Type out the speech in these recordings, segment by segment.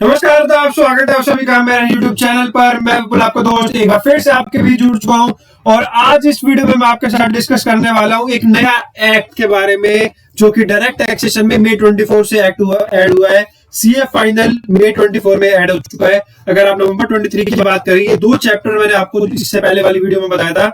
नमस्कार दोस्तों, स्वागत है आप सभी का मेरे YouTube चैनल पर। मैं बिल्कुल आपका दोस्त एक बार फिर से आपके बीच जुड़ चुका हूं और आज इस वीडियो में मैं आपके साथ डिस्कस करने वाला हूं एक नया एक्ट के बारे में जो कि डायरेक्ट टैक्सेशन में मई 24 से ऐड हुआ है। सीए फाइनल मई 24 में ऐड हो चुका है। अगर आप नवंबर 23 की बात करें, ये दो चैप्टर मैंने आपको इससे पहले वाली वीडियो में बताया था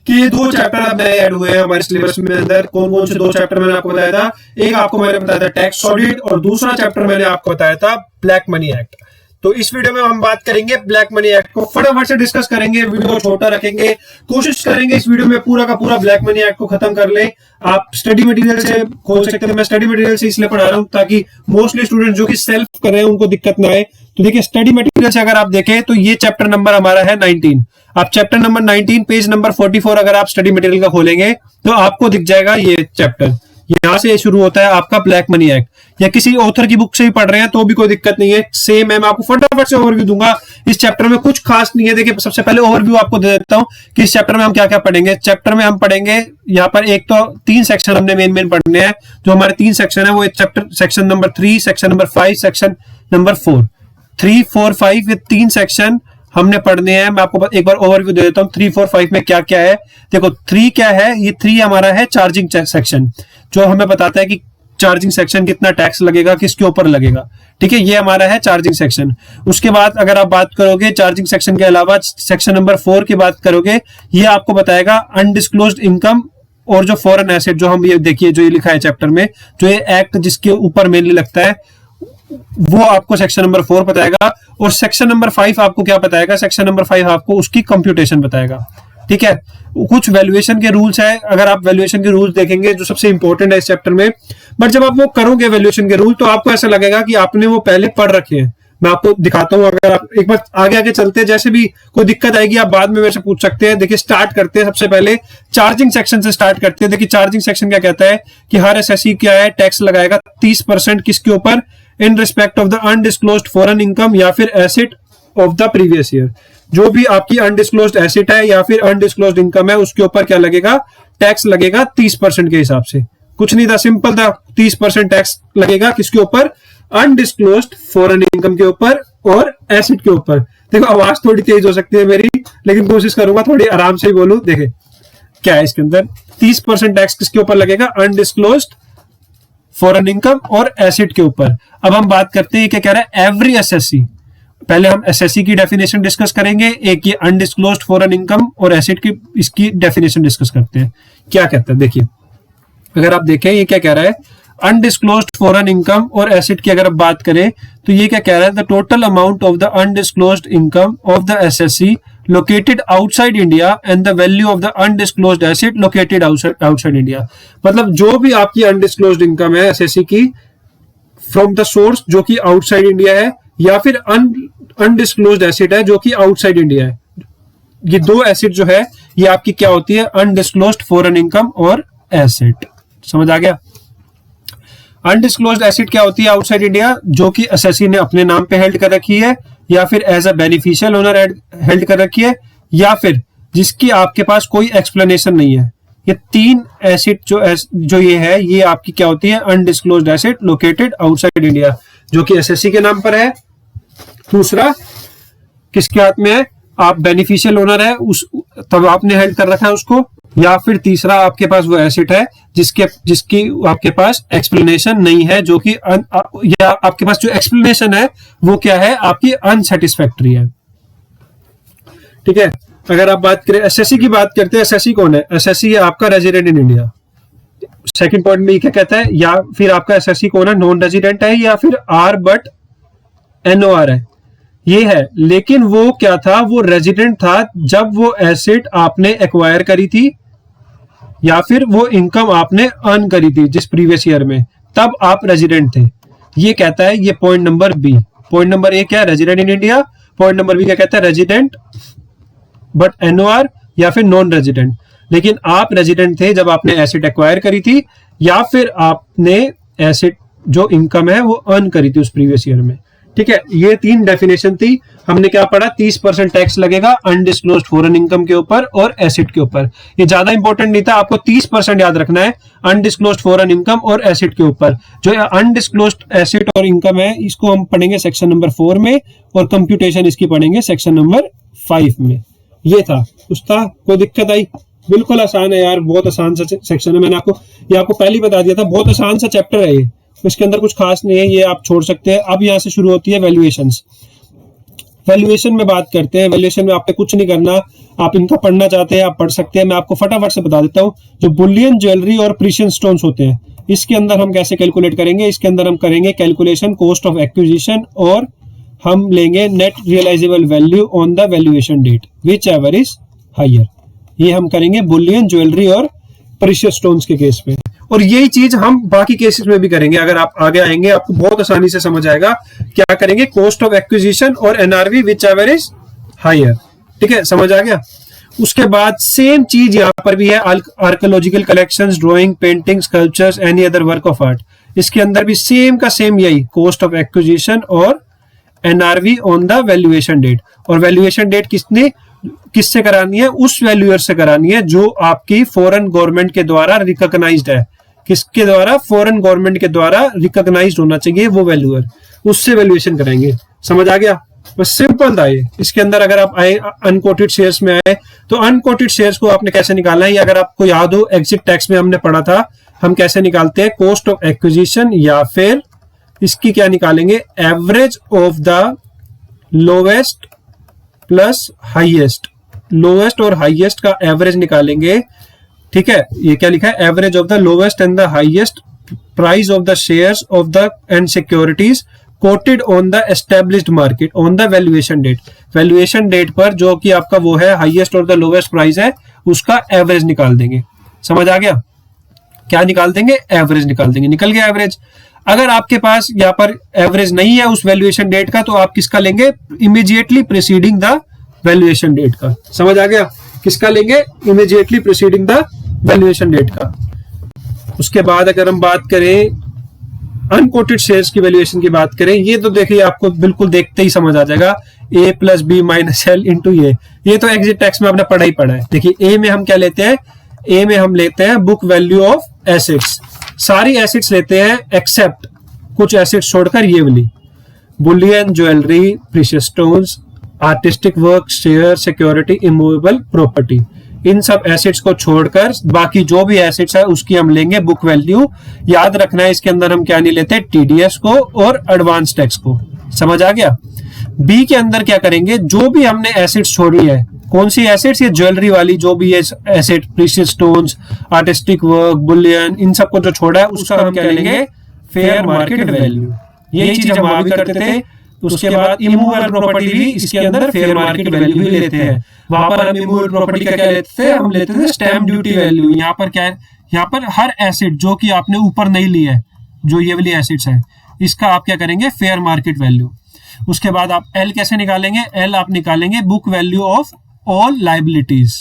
कि ये दो चैप्टर अब नए ऐड हुए हैं हमारे सिलेबस में। अंदर कौन कौन से दो चैप्टर मैंने आपको बताया था, एक आपको मैंने बताया था टैक्स ऑडिट और दूसरा चैप्टर मैंने आपको बताया था ब्लैक मनी एक्ट। तो इस वीडियो में हम बात करेंगे ब्लैक मनी एक्ट को, फटाफट से डिस्कस करेंगे, वीडियो को छोटा रखेंगे, कोशिश करेंगे इस वीडियो में पूरा का पूरा ब्लैक मनी एक्ट को खत्म कर ले। आप स्टडी मटेरियल से खोल सकते हैं। मैं स्टडी मटेरियल से इसलिए पढ़ा रहा हूं ताकि मोस्टली स्टूडेंट जो कि सेल्फ कर रहे हैं उनको दिक्कत ना आए। तो देखिए, स्टडी मटेरियल से अगर आप देखें तो ये चैप्टर नंबर हमारा है 19। आप चैप्टर नंबर 19 पेज नंबर 44 अगर आप स्टडी मटेरियल का खोलेंगे तो आपको दिख जाएगा ये चैप्टर। यहां से शुरू होता है आपका ब्लैक मनी एक्ट। या किसी ऑथर की बुक से भी पढ़ रहे हैं तो भी कोई दिक्कत नहीं है, सेम है। मैं आपको फटाफट से ओवरव्यू दूंगा। इस चैप्टर में कुछ खास नहीं है। देखिए, सबसे पहले ओवरव्यू आपको दे देता हूं कि इस चैप्टर में हम क्या क्या पढ़ेंगे। चैप्टर में हम पढ़ेंगे यहाँ पर एक तो 3 सेक्शन हमने मेन पढ़ने हैं। जो हमारे 3 सेक्शन है वो chapter section number 3, section number 5, section number 4। 3, 4, 5 ये 3 सेक्शन हमने पढ़ने हैं। मैं आपको एक बार ओवरव्यू दे देता हूं 3, 4, 5 में क्या क्या है। देखो, 3 क्या है, ये 3 हमारा है चार्जिंग सेक्शन, जो हमें बताता है कि चार्जिंग सेक्शन कितना टैक्स लगेगा, किसके ऊपर लगेगा। ठीक है, ये हमारा है चार्जिंग सेक्शन। उसके बाद अगर आप बात करोगे चार्जिंग सेक्शन के अलावा सेक्शन नंबर 4 की बात करोगे, ये आपको बताएगा अनडिस्क्लोज्ड इनकम और जो फॉरेन एसेट, जो हम ये देखिए जो ये लिखा है चैप्टर में, जो ये एक्ट जिसके ऊपर मेनली लगता है वो आपको सेक्शन नंबर 4 बताएगा। और सेक्शन नंबर 5 आपको क्या बताएगा, सेक्शन नंबर 5 आपको उसकी कंप्यूटेशन बताएगा। ठीक है, कुछ वैल्यूएशन के रूल्स है। अगर आप वैल्यूएशन के रूल्स देखेंगे जो सबसे इंपॉर्टेंट है इस चैप्टर में, बट जब आप वो करोगे वैल्यूएशन के रूल तो आपको ऐसा लगेगा कि आपने वो पहले पढ़ रखे हैं। मैं आपको दिखाता हूं, अगर आप एक बार आगे आगे चलते हैं, जैसे भी कोई दिक्कत आएगी आप बाद में मेरे से पूछ सकते हैं। देखिए, स्टार्ट करते हैं सबसे पहले चार्जिंग सेक्शन से स्टार्ट करते हैं। देखिए, चार्जिंग सेक्शन क्या कहता है कि हर एसएससी क्या है, टैक्स लगाएगा 30% किसके ऊपर, in respect of the undisclosed foreign income या फिर asset of the previous year. जो भी आपकी अनडिस्क्लोज्ड एसेट है या फिर अनडिस्क्लोज्ड इनकम है उसके ऊपर क्या लगेगा, टैक्स लगेगा 30% के हिसाब से। कुछ नहीं था, सिंपल था। 30% टैक्स लगेगा किसके ऊपर, अनडिस्क्लोज्ड फॉरेन इनकम के ऊपर और एसेट के ऊपर। देखो, आवाज थोड़ी तेज हो सकती है मेरी, लेकिन कोशिश करूंगा थोड़ी आराम से ही बोलूं। देखे क्या है इसके अंदर, 30% टैक्स किसके ऊपर लगेगा, अनडिस्क्लोज्ड फॉरेन इनकम और एसेट के ऊपर। अब हम बात करते हैं क्या कह रहा है, एवरी एसएससी। पहले हम एसएससी की डेफिनेशन डिस्कस करेंगे, एक ये अनडिस्क्लोज्ड फॉरेन इनकम और एसेट की इसकी डेफिनेशन डिस्कस करते हैं। क्या कहता है, देखिए अगर आप देखें ये क्या कह रहा है, अनडिस्क्लोज्ड फॉरेन इनकम और एसेट की अगर आप बात करें तो ये क्या कह रहा है, the total amount of the undisclosed income of the assessee located outside India and the value of the undisclosed asset located outside India. मतलब जो भी आपकी अनडिस्क्लोज्ड इनकम है एसएससी की फ्रॉम द सोर्स जो कि आउटसाइड इंडिया है, या फिर अनडिस्क्लोज्ड एसेट है जो कि आउटसाइड इंडिया है। ये दो एसेट जो है ये आपकी क्या होती है, अनडिस्क्लोज्ड फॉरेन इनकम और एसेट। समझ आ गया। अनडिस्क्लोज्ड एसेट क्या होती है, आउटसाइड इंडिया, जो कि एसएससी ने अपने नाम पे हेल्ड कर रखी है या फिर as a beneficial owner held कर रखी है, या फिर जिसकी आपके पास कोई एक्सप्लेनेशन नहीं है। ये 3 एसेट जो ये है, ये आपकी क्या होती है, undisclosed asset located outside India, जो कि एसएससी के नाम पर है। दूसरा किसके हाथ में है, आप बेनिफिशियल ओनर है उस तब आपने हेल्ड कर रखा है उसको, या फिर तीसरा आपके पास वो एसेट है जिसकी आपके पास एक्सप्लेनेशन नहीं है, जो कि या आपके पास जो एक्सप्लेनेशन है वो क्या है, आपकी अनसेटिस्फैक्टरी है। ठीक है, अगर आप बात करें एसएससी की, बात करते हैं एसएससी कौन है, एसएससी है आपका resident in India. Second point में क्या कहता है, या फिर आपका एसएससी कौन है, नॉन रेजिडेंट है या फिर आर बट एनओआर है, ये है। लेकिन वो क्या था, वो रेजिडेंट था जब वो एसेट आपने एक्वायर करी थी या फिर वो इनकम आपने अर्न करी थी जिस प्रीवियस ईयर में, तब आप रेजिडेंट थे। ये कहता है ये point number B. Point number A क्या है, resident in India. Point number B क्या कहता है, रेजिडेंट बट एनओआर या फिर नॉन रेजिडेंट। लेकिन आप रेजिडेंट थे जब आपने एसेट एक्वायर करी थी या फिर आपने एसेट जो इनकम है वो अर्न करी थी उस प्रीवियस ईयर में। ठीक है, ये 3 डेफिनेशन थी। हमने क्या पढ़ा, 30% टैक्स लगेगा अनडिस्क्लोज्ड फॉरेन इनकम के ऊपर और एसेट के ऊपर। ये ज्यादा इंपॉर्टेंट नहीं था, आपको 30% याद रखना है अनडिस्क्लोज्ड फॉरेन इनकम और एसेट के ऊपर। जो अनडिस्क्लोज्ड एसेट और इनकम है इसको हम पढ़ेंगे सेक्शन नंबर 4 में, और कंप्यूटेशन इसकी पढ़ेंगे सेक्शन नंबर 5 में। ये था उसका, कोई दिक्कत आई? बिल्कुल आसान है यार, बहुत आसान सा सेक्शन है। मैंने आपको पहले ही बता दिया था, बहुत आसान सा चैप्टर है ये, इसके अंदर कुछ खास नहीं है, ये आप छोड़ सकते हैं। अब यहाँ से शुरू होती है वैल्यूएशंस। वैल्यूएशन में बात करते हैं। वैल्यूएशन में आपने कुछ नहीं करना, आप इनका पढ़ना चाहते हैं आप पढ़ सकते हैं। मैं आपको फटाफट से बता देता हूँ। जो बुलियन ज्वेलरी और प्रीशियस स्टोन्स होते हैं, इसके अंदर हम कैसे कैलकुलेट करेंगे। इसके अंदर हम करेंगे कैलकुलेशन कॉस्ट ऑफ एक्विजिशन, और हम लेंगे net realisable value on the valuation date whichever is higher. ये हम करेंगे बुलियन ज्वेलरी और प्रीशियस स्टोन्स के केस में, और यही चीज हम बाकी केसेस में भी करेंगे। अगर आप आगे आएंगे आपको बहुत आसानी से समझ आएगा। क्या करेंगे, कॉस्ट ऑफ एक्विजिशन और NRV whichever is higher. ठीक है, समझ आ गया। उसके बाद सेम चीज यहाँ पर भी है, archaeological collections, drawing, painting, sculptures, any other work of art. इसके अंदर भी सेम का सेम यही कॉस्ट ऑफ एक्विजिशन और NRV on the valuation date. और वैल्यूएशन डेट किससे करानी है, उस वैल्यूअर से करानी है जो आपकी फॉरेन गवर्नमेंट के द्वारा रिकॉग्नाइज्ड है। किसके द्वारा, फॉरेन गवर्नमेंट के द्वारा रिकॉग्नाइज्ड होना चाहिए वो वैल्यूअर, उससे वैल्यूएशन कराएंगे। समझ आ गया, बस सिंपल था ये। इसके अंदर अगर आप आए अनकोटेड शेयर्स में आए तो अनकोटेड शेयर्स को आपने कैसे निकालना है, ये अगर आपको याद हो एग्जिट टैक्स में हमने पढ़ा था, हम कैसे निकालते हैं कॉस्ट ऑफ एक्विजिशन, या फिर इसकी क्या निकालेंगे, average of the lowest plus highest. Lowest और हाईएस्ट का एवरेज निकालेंगे। ठीक है, ये क्या लिखा है, average of the lowest and the highest price of the shares of the and securities quoted on the established market on the valuation date. Valuation date पर जो कि आपका वो है हाईएस्ट और द लोवेस्ट प्राइस है, उसका एवरेज निकाल देंगे। समझ आ गया, क्या निकाल देंगे, एवरेज निकाल देंगे। निकल गया एवरेज। अगर आपके पास यहाँ पर एवरेज नहीं है उस वैल्यूएशन डेट का, तो आप किसका लेंगे, immediately preceding the valuation date का। समझ आ गया, किसका लेंगे, immediately preceding the valuation date का। उसके बाद अगर हम बात करें अनकोटेड शेयर्स की वैल्यूएशन की बात करें, ये तो देखिए आपको बिल्कुल देखते ही समझ आ जाएगा, A plus B minus L into ये तो एग्जिट टैक्स में आपने पढ़ा ही पढ़ा है। देखिए ए में हम क्या लेते हैं, ए में हम लेते हैं बुक वैल्यू ऑफ एसेट्स। सारी एसेट्स लेते हैं एक्सेप्ट कुछ एसेट्स छोड़कर ये वाली, bullion jewellery, precious stones, artistic work, share, security, immovable property. इन सब एसेट्स को छोड़कर बाकी जो भी एसेट्स है उसकी हम लेंगे बुक वैल्यू। याद रखना है इसके अंदर हम क्या नहीं लेते, टीडीएस को और एडवांस टैक्स को। समझ आ गया। बी के अंदर क्या करेंगे, जो भी हमने एसेट्स छोड़ी है, कौन सी एसेट्स, ये ज्वेलरी वाली जो भी है asset, precious stones, artistic work, bullion, इन सबको जो छोड़ा है उसका हम क्या लेंगे, फेयर मार्केट वैल्यू। यही चीज हम वहां भी करते थे। उसके बाद इमूवेबल प्रॉपर्टी भी इसके अंदर फेयर मार्केट वैल्यू ही लेते हैं। वहां पर हम इमूवेबल प्रॉपर्टी का क्या लेते थे, हम लेते थे स्टैम्प ड्यूटी वैल्यू। यहाँ पर क्या है, यहाँ पर हर एसेट जो कि आपने ऊपर नहीं ली है, जो ये वाली एसेट्स है, इसका आप क्या करेंगे, फेयर मार्केट वैल्यू। उसके बाद आप एल कैसे निकालेंगे, एल आप निकालेंगे book value of all liabilities.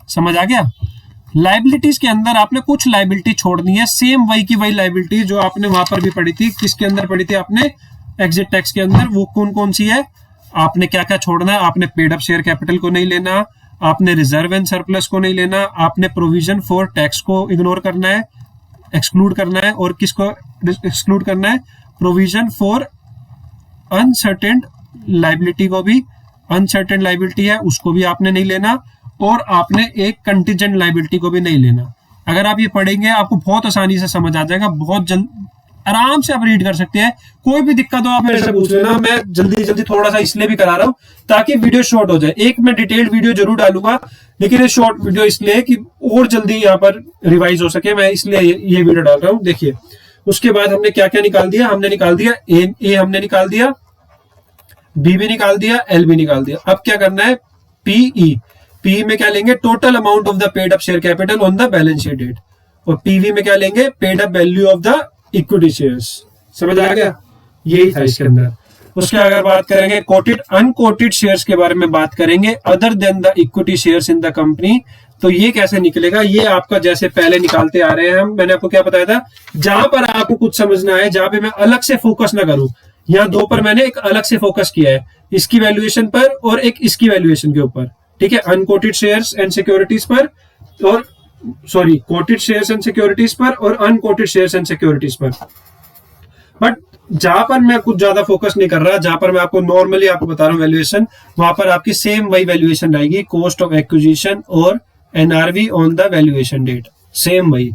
समझ आ गया। लाइबिलिटीज के अंदर आपने कुछ लाइबिलिटी छोड़नी है, सेम वही की वही लाइबिलिटी जो आपने वहां पर भी पढ़ी थी। किसके अंदर पढ़ी थी आपने, एग्जिट टैक्स के अंदर। वो कौन कौन सी है, आपने क्या क्या छोड़ना है, आपने पेड अप शेयर कैपिटल को नहीं लेना, आपने रिजर्व एंड सरप्लस को नहीं लेना, आपने प्रोविजन फॉर टैक्स को इग्नोर करना है, एक्सक्लूड करना है, और किसको एक्सक्लूड करना है, प्रोविजन फॉर अनसर्टेन लाइबिलिटी को भी, अनसर्टेन लाइबिलिटी है उसको भी आपने नहीं लेना, और आपने एक कंटीजेंट लाइबिलिटी को भी नहीं लेना। अगर आप ये पढ़ेंगे आपको बहुत आसानी से समझ आ जाएगा, बहुत जल्द आराम से आप रीड कर सकते हैं। कोई भी दिक्कत हो आप मेरे से पूछ लेना, मैं जल्दी जल्दी थोड़ा सा इसलिए भी करा रहा हूं ताकि वीडियो शॉर्ट हो जाए। एक मैं डिटेल्ड वीडियो जरूर डालूंगा, लेकिन ये शॉर्ट वीडियो इसलिए कि और जल्दी यहाँ पर रिवाइज हो सके, मैं इसलिए ये वीडियो डाल रहा हूँ। देखिए उसके बाद हमने क्या क्या निकाल दिया, हमने निकाल दिया ए हमने निकाल दिया, बी भी निकाल दिया, एल भी निकाल दिया। अब क्या करना है, पीई। पी में क्या लेंगे, total amount of the paid up share capital on the balance sheet date, और पीवी में क्या लेंगे, paid up value of the equity shares. समझ आ गया, यही था इसके अंदर। उसके अगर बात करेंगे कोटेड अनकोटेड शेयर्स के बारे में बात करेंगे, other than the equity shares in the company. तो ये कैसे निकलेगा, ये आपका जैसे पहले निकालते आ रहे हैं हम, मैंने आपको क्या बताया था, जहां पर आपको कुछ समझना है, जहां पे मैं अलग से फोकस ना करूं, यहाँ दो पर मैंने एक अलग से फोकस किया है, इसकी वैल्यूएशन पर और एक इसकी वैल्यूएशन के ऊपर, ठीक है, अनकोटेड शेयर्स एंड सिक्योरिटीज पर और sorry coated shares and securities पर और अनकोटेड शेयर्स एंड सिक्योरिटीज पर। बट जहां पर मैं कुछ ज्यादा फोकस नहीं कर रहा, जहां पर मैं आपको नॉर्मली आपको बता रहा हूँ वैल्यूएशन, वहां पर आपकी सेम वही वैल्यूएशन आएगी, कॉस्ट ऑफ एक्विजिशन और NRV on the valuation date, same वही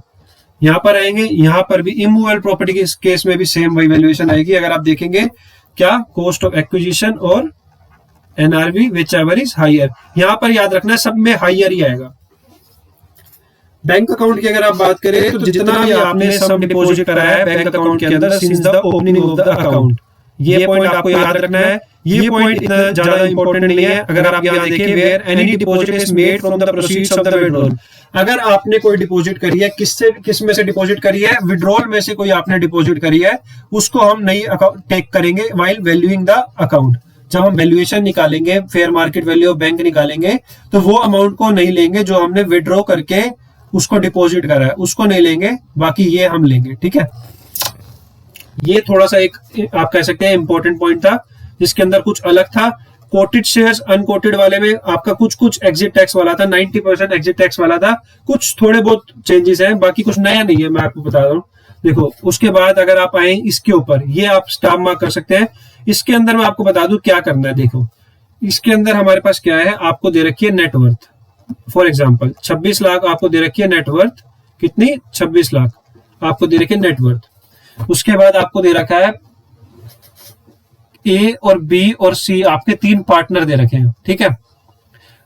यहां पर आएंगे। यहां पर भी इमूवेबल प्रॉपर्टी के केस में भी सेम वही वैल्यूएशन आएगी। अगर आप देखेंगे क्या, कॉस्ट ऑफ एक्विजिशन और NRV whichever is higher, यहां पर याद रखना सब में हायर ही आएगा। बैंक अकाउंट की अगर आप बात करें तो जितना भी आपने सम डिपॉजिट कराया है बैंक अकाउंट के अंदर since the opening of the account, ये पॉइंट आपको याद रखना है। ये पॉइंट इतना ज्यादा इंपॉर्टेंट नहीं है। अगर आप यहाँ देखें, where any deposit is made from the proceeds of the withdrawal, अगर आपने कोई डिपॉजिट करी है, किस में से डिपॉजिट करी है, विड्रॉल में से कोई आपने डिपॉजिट करी है, उसको हम नहीं टेक करेंगे व्हाइल वैल्यूइंग द अकाउंट। जब हम वैल्यूएशन निकालेंगे, fair market value of bank निकालेंगे, तो वो अमाउंट को नहीं लेंगे जो हमने विड्रॉ करके उसको डिपॉजिट करा है, उसको नहीं लेंगे, बाकी ये हम लेंगे, ठीक है। ये थोड़ा सा एक आप कह सकते हैं इंपॉर्टेंट पॉइंट था, जिसके अंदर कुछ अलग था। कोटेड शेयर्स अनकोटेड वाले में आपका कुछ एग्जिट टैक्स वाला था, 90% एग्जिट टैक्स वाला था, कुछ थोड़े बहुत चेंजेस हैं, बाकी कुछ नया नहीं है, मैं आपको बता रहा हूँ। देखो उसके बाद अगर आप आए इसके ऊपर, ये आप स्टार मार्क कर सकते हैं। इसके अंदर मैं आपको बता दूं क्या करना है। देखो इसके अंदर हमारे पास क्या है, आपको दे रखी है नेटवर्थ, फॉर एग्जाम्पल 26 लाख आपको दे रखी है नेटवर्थ, कितनी, 26 लाख आपको दे रखी है नेटवर्थ। उसके बाद आपको दे रखा है ए और बी और सी, आपके 3 पार्टनर दे रखे हैं, ठीक है,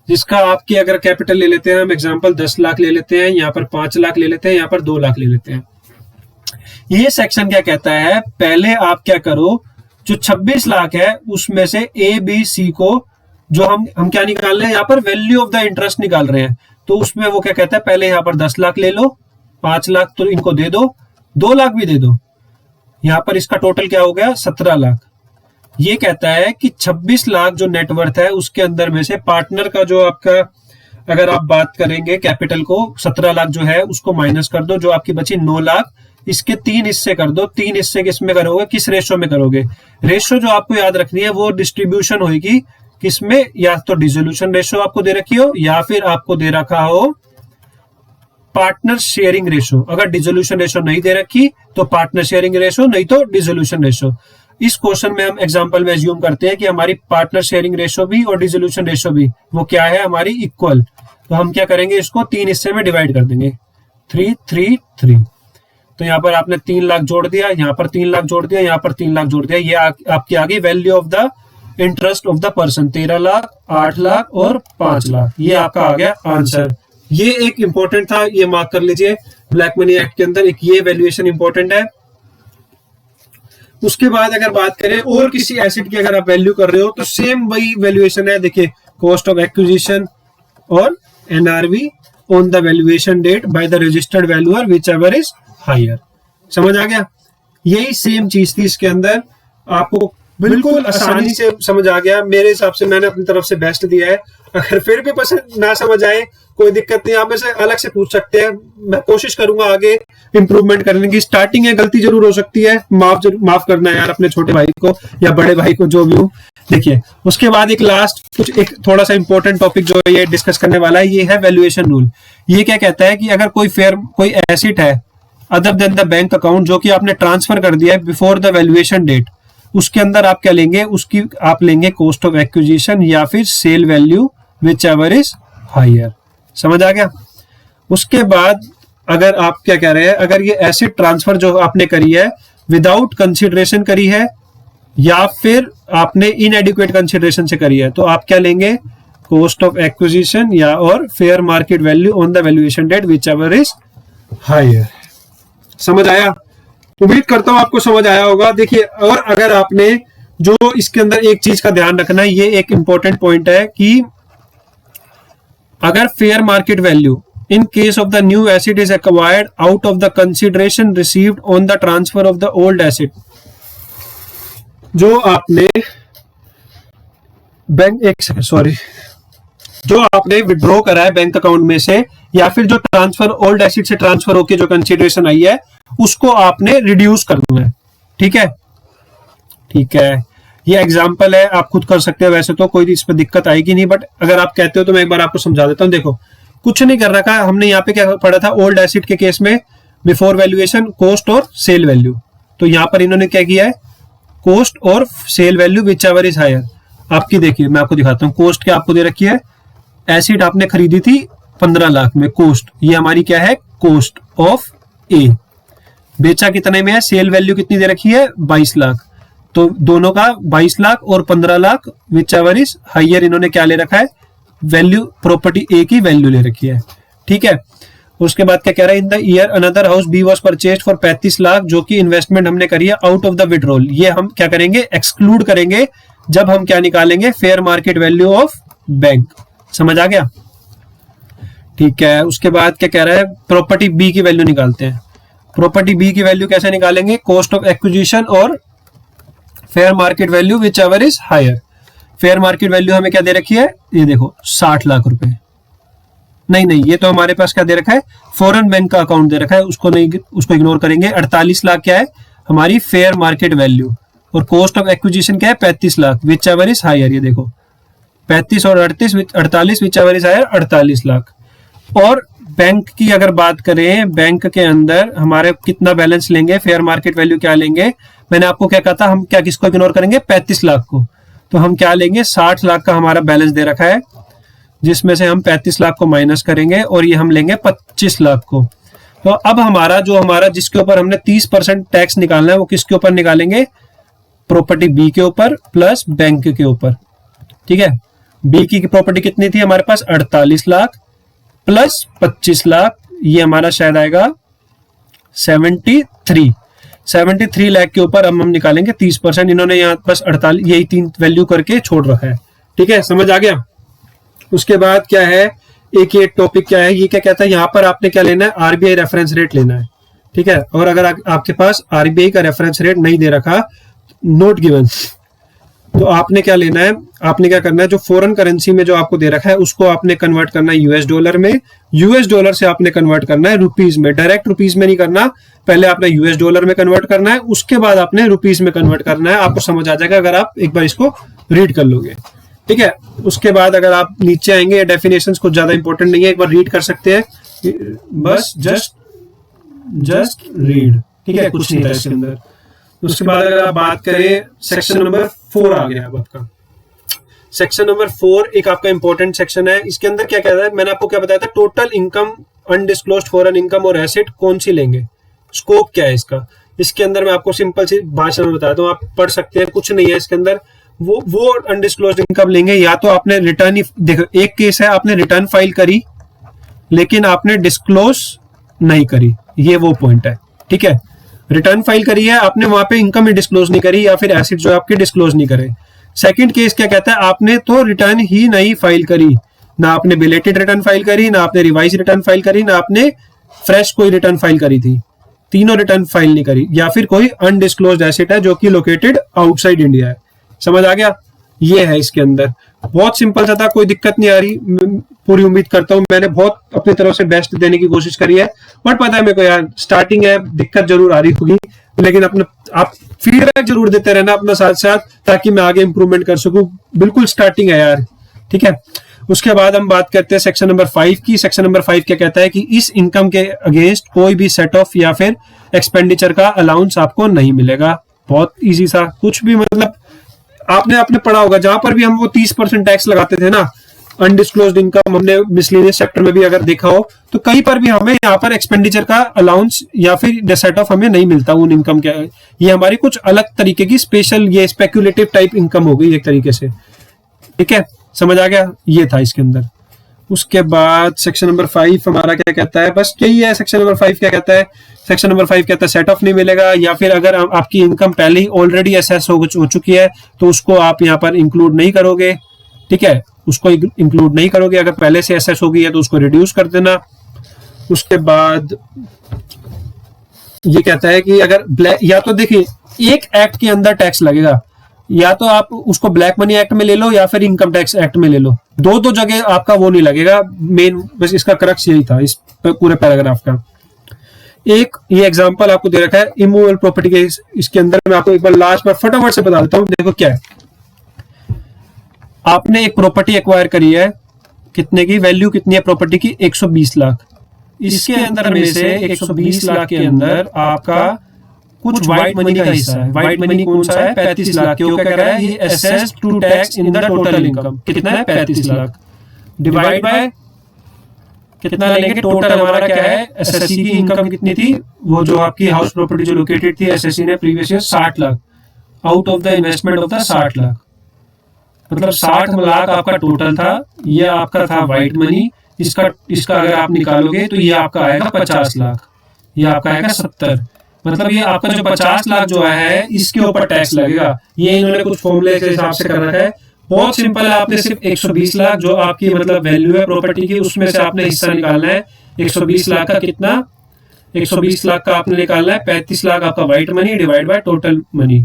जिसका आपकी अगर कैपिटल ले लेते हैं हम, एग्जांपल 10 लाख ले लेते हैं, यहाँ पर 5 लाख ले लेते हैं, यहाँ पर 2 लाख ले लेते हैं। ये सेक्शन क्या कहता है, पहले आप क्या करो, जो 26 लाख है उसमें से ए बी सी को, जो हम क्या निकाल रहे हैं, यहाँ पर वैल्यू ऑफ द इंटरेस्ट निकाल रहे हैं, तो उसमें वो क्या कहता है, पहले यहाँ पर 10 लाख ले लो, 5 लाख तो इनको दे दो, 2 लाख भी दे दो, यहाँ पर इसका टोटल क्या हो गया, 17 लाख। ये कहता है कि 26 लाख जो नेटवर्थ है उसके अंदर में से पार्टनर का जो आपका, अगर आप बात करेंगे कैपिटल को, 17 लाख जो है उसको माइनस कर दो, जो आपकी बची 9 लाख, इसके 3 हिस्से कर दो। 3 हिस्से किस में करोगे, किस रेशो में करोगे, रेशो जो आपको याद रखनी है वो डिस्ट्रीब्यूशन होगी किसमें, या तो डिसोल्यूशन रेशो आपको दे रखी हो, या फिर आपको दे रखा हो पार्टनर शेयरिंग रेशो। अगर डिसोल्यूशन रेशो नहीं दे रखी तो पार्टनर शेयरिंग रेशो, नहीं तो डिसोल्यूशन रेशो। इस क्वेश्चन में हम एग्जांपल में एज्यूम करते हैं कि हमारी पार्टनर शेयरिंग रेशो भी और डिसोल्यूशन रेशो भी वो क्या है, हमारी इक्वल। तो हम क्या करेंगे, इसको 3 हिस्से में डिवाइड कर देंगे, 3 3 3। तो यहाँ पर आपने 3 लाख जोड़ दिया, यहाँ पर 3 लाख जोड़ दिया, यहाँ पर 3 लाख जोड़ दिया, ये आपकी आ गई value of the interest of the person, 13 lakh, 8 lakh और 5 लाख। ये आपका आ गया आंसर। ये एक इंपॉर्टेंट था, ये मार्क कर लीजिए, ब्लैक मनी एक्ट के अंदर एक ये वैल्यूएशन इंपॉर्टेंट है। उसके बाद अगर बात करें और किसी एसेट की अगर आप वैल्यू कर रहे हो तो सेम वही वैल्यूएशन है। देखिए कॉस्ट ऑफ एक्विजिशन और NRV on the valuation date by the registered valuer whichever is higher. समझ आ गया, यही सेम चीज थी इसके अंदर, आपको बिल्कुल आसानी से समझ आ गया। मेरे हिसाब से मैंने अपनी तरफ से बेस्ट दिया है। अगर फिर भी पसंद ना समझ आए कोई दिक्कत नहीं, आप में से अलग से पूछ सकते हैं, मैं कोशिश करूंगा आगे इंप्रूवमेंट करने की। स्टार्टिंग है, गलती जरूर हो सकती है, माफ करना यार अपने छोटे भाई को या बड़े भाई को, जो भी हो। देखिए उसके बाद एक लास्ट एक थोड़ा सा इंपॉर्टेंट टॉपिक जो ये डिस्कस करने वाला है, ये है वैल्यूएशन रूल। ये क्या कहता है कि अगर कोई एसेट है other than the bank account जो कि आपने ट्रांसफर कर दिया है बिफोर द वैल्यूएशन डेट, उसके अंदर आप क्या लेंगे, उसकी आप लेंगे कॉस्ट ऑफ एक्विजिशन या फिर sale value whichever is higher. समझ आ गया। उसके बाद अगर आप क्या कह रहे हैं, अगर ये एसेट ट्रांसफर जो आपने करी है विदाउट कंसिडरेशन करी है या फिर आपने इनएडिक्वेट कंसिडरेशन से करी है, तो आप क्या लेंगे, कॉस्ट ऑफ एक्विजिशन या और fair market value on the valuation date whichever is higher. समझ आया, उम्मीद करता हूं आपको समझ आया होगा। देखिए और अगर आपने जो इसके अंदर एक चीज का ध्यान रखना है, ये एक इंपॉर्टेंट पॉइंट है कि अगर fair market value in case of the new asset is acquired out of the consideration received on the transfer of the old asset, जो आपने जो आपने विड्रॉ करा है बैंक अकाउंट में से या फिर जो ट्रांसफर ओल्ड एसेट से ट्रांसफर होकर जो कंसिडरेशन आई है उसको आपने रिड्यूस करना है, ठीक है। ठीक है, ये एग्जाम्पल है, आप खुद कर सकते हो, वैसे तो कोई इस पर दिक्कत आएगी नहीं, बट अगर आप कहते हो तो मैं एक बार आपको समझा देता हूँ। देखो कुछ नहीं कर रखा, हमने यहाँ पे क्या पढ़ा था ओल्ड एसिड के केस में, बिफोर वैल्यूएशन कॉस्ट और सेल वैल्यू। तो यहाँ पर इन्होंने क्या किया है, कॉस्ट और sale value whichever is higher. आपकी देखिए मैं आपको दिखाता हूँ, कॉस्ट क्या आपको दे रखी है, एसिड आपने खरीदी थी 15 लाख में, कॉस्ट ये हमारी क्या है, कॉस्ट ऑफ ए। बेचा कितने में है, सेल वैल्यू कितनी दे रखी है, 22 लाख। तो दोनों का 22 लाख और 15 lakh whichever is higher, इन्होंने क्या ले रखा है, वैल्यू प्रॉपर्टी ए की वैल्यू ले रखी है। ठीक है, उसके बाद क्या कह रहा है, in the year another house B was purchased for 35 lakh, जो कि इन्वेस्टमेंट हमने करी है आउट ऑफ द विड्रॉल। ये हम क्या करेंगे, एक्सक्लूड करेंगे जब हम क्या निकालेंगे, fair market value of bank. समझ आ गया? ठीक है, उसके बाद क्या कह रहा है, प्रॉपर्टी बी की वैल्यू निकालते हैं। प्रॉपर्टी बी की वैल्यू कैसे निकालेंगे, कॉस्ट ऑफ एक्विजिशन और fair market value whichever is higher. Fair market value हमें क्या दे रखी है, ये देखो 60 लाख रुपए। नहीं, ये तो हमारे पास क्या दे रखा है, फॉरेन बैंक का अकाउंट दे रखा है, उसको नहीं, उसको इग्नोर करेंगे। 48 लाख क्या है हमारी फेयर मार्केट वैल्यू, और कॉस्ट ऑफ एक्विजिशन क्या है 35 lakh whichever is higher. ये देखो 35 और 48 whichever is higher 48 lakh. और बैंक की अगर बात करें, बैंक के अंदर हमारे कितना बैलेंस लेंगे, फेयर मार्केट वैल्यू क्या लेंगे, मैंने आपको क्या कहा था, हम क्या किसको इग्नोर करेंगे, 35 लाख को। तो हम क्या लेंगे, 60 लाख का हमारा बैलेंस दे रखा है, जिसमें से हम 35 लाख को माइनस करेंगे और ये हम लेंगे 25 लाख को। तो अब हमारा जिसके ऊपर हमने 30% टैक्स निकालना है, वो किसके ऊपर निकालेंगे, प्रॉपर्टी बी के ऊपर प्लस बैंक के ऊपर। ठीक है, बी की प्रॉपर्टी कितनी थी हमारे पास, 48 लाख प्लस 25 लाख, ये हमारा शायद आएगा 73 लाख के ऊपर हम निकालेंगे 30%। इन्होंने यहाँ बस 48 यही 3 वैल्यू करके छोड़ रखा है। ठीक है, समझ आ गया? उसके बाद क्या है, एक ये टॉपिक क्या है, ये क्या कहता है, यहाँ पर आपने क्या लेना है, आरबीआई रेफरेंस रेट लेना है। ठीक है, और अगर आपके पास आरबीआई का रेफरेंस रेट नहीं दे रखा, नोट गिवन, तो आपने क्या लेना है, आपने क्या करना है, जो फॉरेन करेंसी में जो आपको दे रखा है उसको आपने कन्वर्ट करना है यूएस डॉलर में, यूएस डॉलर से आपने कन्वर्ट करना है रुपीज में, डायरेक्ट रुपीज में नहीं करना, पहले आपने यूएस डॉलर में कन्वर्ट करना है, उसके बाद आपने रुपीज में कन्वर्ट करना है। आपको समझ आ जाएगा अगर आप एक बार इसको रीड कर लोगे। ठीक है, उसके बाद अगर आप नीचे आएंगे, डेफिनेशंस कुछ ज्यादा इंपॉर्टेंट नहीं है, एक बार रीड कर सकते हैं, बस जस्ट रीड। ठीक है, कुछ नहीं था इसके अंदर। उसके बाद अगर आप बात करें, सेक्शन नंबर 4 आ गया अब आपका। सेक्शन नंबर 4 एक आपका इंपॉर्टेंट सेक्शन है। इसके अंदर क्या कहता है, मैंने आपको क्या बताया था, total income, undisclosed foreign income और एसेट कौन सी लेंगे, स्कोप क्या है इसका। इसके अंदर मैं आपको सिंपल सी भाषा में बताता हूँ, आप पढ़ सकते हैं, कुछ नहीं है इसके अंदर। वो अनडिस्क्लोज्ड इनकम लेंगे, या तो आपने रिटर्न ही, देखो एक केस है आपने रिटर्न फाइल करी लेकिन आपने डिस्क्लोज नहीं करी, ये वो पॉइंट है। ठीक है, रिटर्न फाइल करी है आपने, वहां पे इनकम ही डिस्क्लोज नहीं करी, या फिर एसेट जो आपके डिस्क्लोज नहीं करे। सेकंड केस क्या कहता है, आपने तो रिटर्न ही नहीं फाइल करी, ना आपने बिलेटेड रिटर्न फाइल करी, ना आपने रिवाइज रिटर्न फाइल करी, ना आपने फ्रेश कोई रिटर्न फाइल करी थी, तीनों रिटर्न फाइल नहीं करी, या फिर कोई अनडिस्क्लोज्ड एसेट है जो कि लोकेटेड आउटसाइड इंडिया है। समझ आ गया? ये है इसके अंदर, बहुत सिंपल सा था, कोई दिक्कत नहीं आ रही, पूरी उम्मीद करता हूँ मैंने बहुत अपनी तरफ से बेस्ट देने की कोशिश करी है। बट पता है मेरे को यार, स्टार्टिंग है, दिक्कत जरूर आ रही होगी, लेकिन अपने आप फीडबैक जरूर देते रहना अपना साथ साथ, ताकि मैं आगे इंप्रूवमेंट कर सकूं। बिल्कुल स्टार्टिंग है यार। ठीक है, उसके बाद हम बात करते हैं सेक्शन नंबर 5 की। सेक्शन नंबर 5 क्या कहता है कि इस इनकम के अगेंस्ट कोई भी सेट ऑफ या फिर एक्सपेंडिचर का अलाउंस आपको नहीं मिलेगा। बहुत इजी सा, कुछ भी मतलब आपने पढ़ा होगा, जहां पर भी हम वो 30% टैक्स लगाते थे ना, अनडिस्क्लोज्ड इनकम, हमने मिसलेनियस सेक्टर में भी अगर देखा हो तो कहीं पर भी हमें यहाँ पर एक्सपेंडिचर का अलाउंस या फिर सेट ऑफ हमें नहीं मिलता उन इनकम के। ये हमारी कुछ अलग तरीके की स्पेशल, ये स्पेक्युलेटिव टाइप इनकम हो गई एक तरीके से। ठीक है, समझ आ गया? ये था इसके अंदर। उसके बाद सेक्शन नंबर 5 हमारा क्या कहता है, बस यही है। सेक्शन नंबर 5 क्या कहता है, सेक्शन नंबर 5 कहता है सेट ऑफ नहीं मिलेगा, या फिर अगर आपकी इनकम पहले ही ऑलरेडी असेस हो चुकी है तो उसको आप यहाँ पर इंक्लूड नहीं करोगे। ठीक है, उसको इंक्लूड नहीं करोगे, अगर पहले से असेस हो गई है तो उसको रिड्यूस कर देना। उसके बाद ये कहता है कि अगर ब्लैक, या तो देखिए एक एक्ट के अंदर टैक्स लगेगा, या तो आप उसको ब्लैक मनी एक्ट में ले लो या फिर इनकम टैक्स एक्ट में ले लो, दो जगह आपका वो नहीं लगेगा। मेन बस इसका क्रक्स यही था इस पूरे पैराग्राफ का। एक ये एग्जांपल आपको दे रखा है इमूवेबल प्रॉपर्टी के, इसके अंदर मैं आपको एक बार लास्ट बार फटाफट से बता देता हूं। देखो क्या है, आपने एक प्रॉपर्टी एक्वायर करी है, कितने की वैल्यू कितनी है प्रॉपर्टी की, 120 लाख। इसके अंदर में से 120 लाख के अंदर आपका कुछ व्हाइट मनी का हिस्सा है। व्हाइट मनी कौन सा है, 35 लाख। क्यों, क्या कर रहा है, ये assessed to tax in the total income. कितना है, 35 लाख डिवाइड बाय कितना लेंगे, टोटल हमारा क्या है, एसएससी की इनकम कितनी थी, वो जो आपकी हाउस प्रॉपर्टी जो लोकेटेड थी एसएससी ने previous year 60 lakh, out of the investment of the 60 lakh, मतलब 60 लाख आपका टोटल था। ये आपका था व्हाइट मनी, इसका अगर आप निकालोगे तो ये आपका आएगा 50 लाख, ये आपका आएगा 70। मतलब ये आपका जो 50 लाख जो है इसके ऊपर टैक्स लगेगा। ये इन्होंने कुछ फॉर्मूले के हिसाब से कर रखा है, बहुत सिंपल है। आपने सिर्फ 120 लाख जो आपकी मतलब वैल्यू है प्रॉपर्टी की, उसमें से आपने हिस्सा निकालना है। 120 लाख का कितना, 120 लाख का आपने निकालना है 35 लाख आपका white money divide by total money,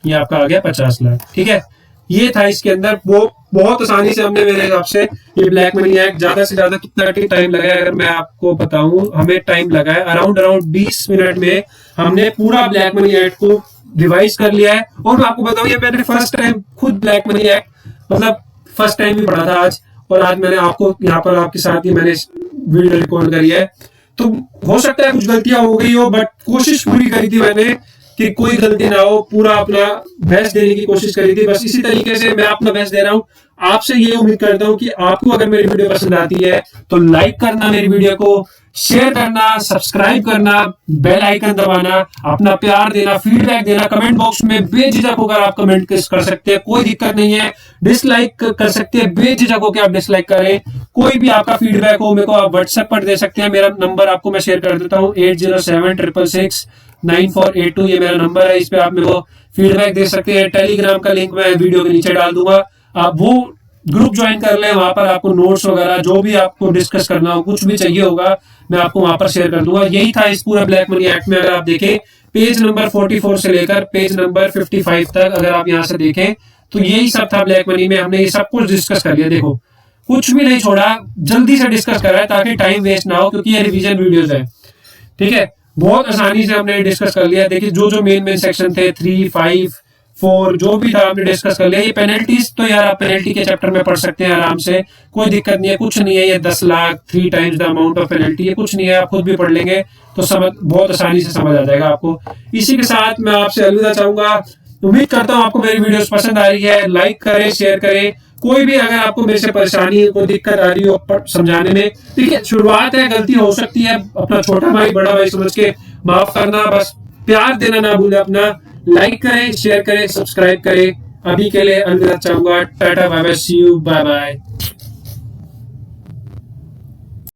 ये आपका आ गया 50 लाख। ठीक है, ये था इसके अंदर। वो बहुत आसानी से हमने मेरे हिसाब से ये ब्लैक मनी एक्ट ज्यादा से ज्यादा कितना टाइम लगा है, अगर मैं आपको बताऊं, हमें टाइम लगा है अराउंड 20 मिनट में हमने पूरा ब्लैक मनी एक्ट को रिवाइज कर लिया है। और मैं आपको बताऊं, ये मैंने फर्स्ट टाइम खुद ब्लैक मनी एक्ट मतलब फर्स्ट टाइम भी पढ़ा था आज, और आज मैंने आपको यहाँ पर आपके साथ ही मैंने वीडियो रिकॉर्ड करी है। तो हो सकता है कुछ गलतियां हो गई हो, बट कोशिश पूरी करी थी मैंने कि कोई गलती ना हो, पूरा अपना बेस्ट देने की कोशिश करी थी। बस इसी तरीके से मैं अपना बेस्ट दे रहा हूँ। आपसे ये उम्मीद करता हूँ कि आपको अगर मेरी वीडियो पसंद आती है तो लाइक करना मेरी वीडियो को, शेयर करना, सब्सक्राइब करना, बेल आइकन दबाना, अपना प्यार देना, फीडबैक देना। कमेंट बॉक्स में बेझिझक होकर आप कमेंट कर सकते हैं, कोई दिक्कत नहीं है। डिसलाइक कर सकते हैं, बेझिझक होकर आप डिसलाइक करें। कोई भी आपका फीडबैक हो मेरे को आप व्हाट्सएप पर दे सकते हैं। मेरा नंबर आपको मैं शेयर कर देता हूँ, 8076669482 ये मेरा नंबर है। इस पे आप मेरे को फीडबैक दे सकते हैं। टेलीग्राम का लिंक मैं वीडियो के नीचे डाल दूंगा, आप वो ग्रुप ज्वाइन कर लें। वहां पर आपको नोट्स वगैरह जो भी आपको डिस्कस करना हो, कुछ भी चाहिए होगा, मैं आपको वहां पर शेयर कर दूंगा। यही था इस पूरा ब्लैक मनी एक्ट में। अगर आप देखें पेज नंबर 44 से लेकर पेज नंबर 55 तक, अगर आप यहाँ से देखें तो यही सब था ब्लैक मनी में। हमने ये सब कुछ डिस्कस कर लिया, देखो कुछ भी नहीं छोड़ा, जल्दी से डिस्कस करा है ताकि टाइम वेस्ट ना हो, क्योंकि ये रिवीजन वीडियोस है। ठीक है, बहुत आसानी से हमने डिस्कस कर लिया। देखिए जो मेन सेक्शन थे 3, 5, 4 जो भी था आपने डिस्कस कर लिया। ये पेनल्टीज तो यार आप पेनल्टी के चैप्टर में पढ़ सकते हैं आराम से, कोई दिक्कत नहीं है, कुछ नहीं है। ये 10 lakh 3 times the amount of penalty, ये कुछ नहीं है, आप खुद भी पढ़ लेंगे तो समझ बहुत आसानी से समझ आ जाएगा आपको। इसी के साथ मैं आपसे अलविदा चाहूंगा। उम्मीद करता हूँ आपको मेरी वीडियोस पसंद आ रही है। लाइक करें, शेयर करें। कोई भी अगर आपको मेरे से परेशानी है, कोई दिक्कत आ रही हो समझाने में, ठीक है, शुरुआत है, गलती हो सकती है, अपना छोटा भाई बड़ा भाई समझ के माफ करना, बस प्यार देना ना भूले अपना। लाइक करें, शेयर करें, सब्सक्राइब करें। अभी के लिए अलविदा चाहूंगा। Tata bye bye, see you, bye bye.